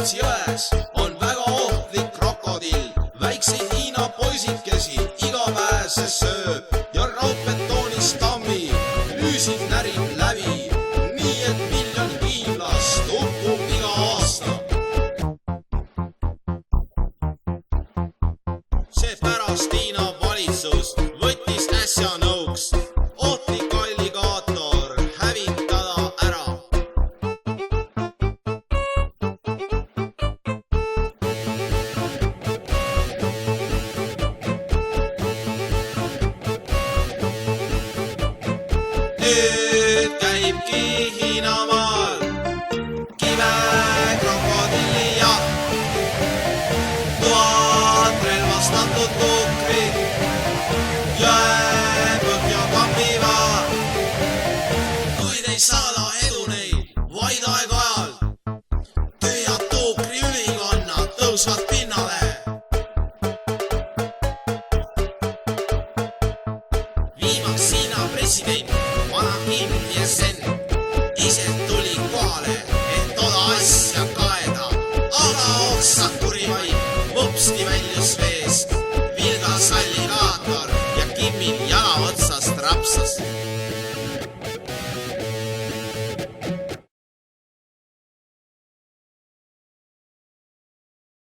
Peipsi jões on väga ohtlik krokodill. Väikseid Hiina poisikesi igapäeses sööb ja raudbetoonist tammi lüüsid närib läbi. Nii et miljon hiinlast uppub iga aasta. Seepärast Hiina valitsus võttis äsja nõuks ohtlik alligaator hävitada ära. Nüüd käibki Hiinamaal kive krokodilli jaht. 1000 relvastatud tuukrid jõe põhja kambivad. Kuid ei saada edu neil vaid aeg-ajalt. Tühjad tuukri ülikonnad tõusvad pinnale.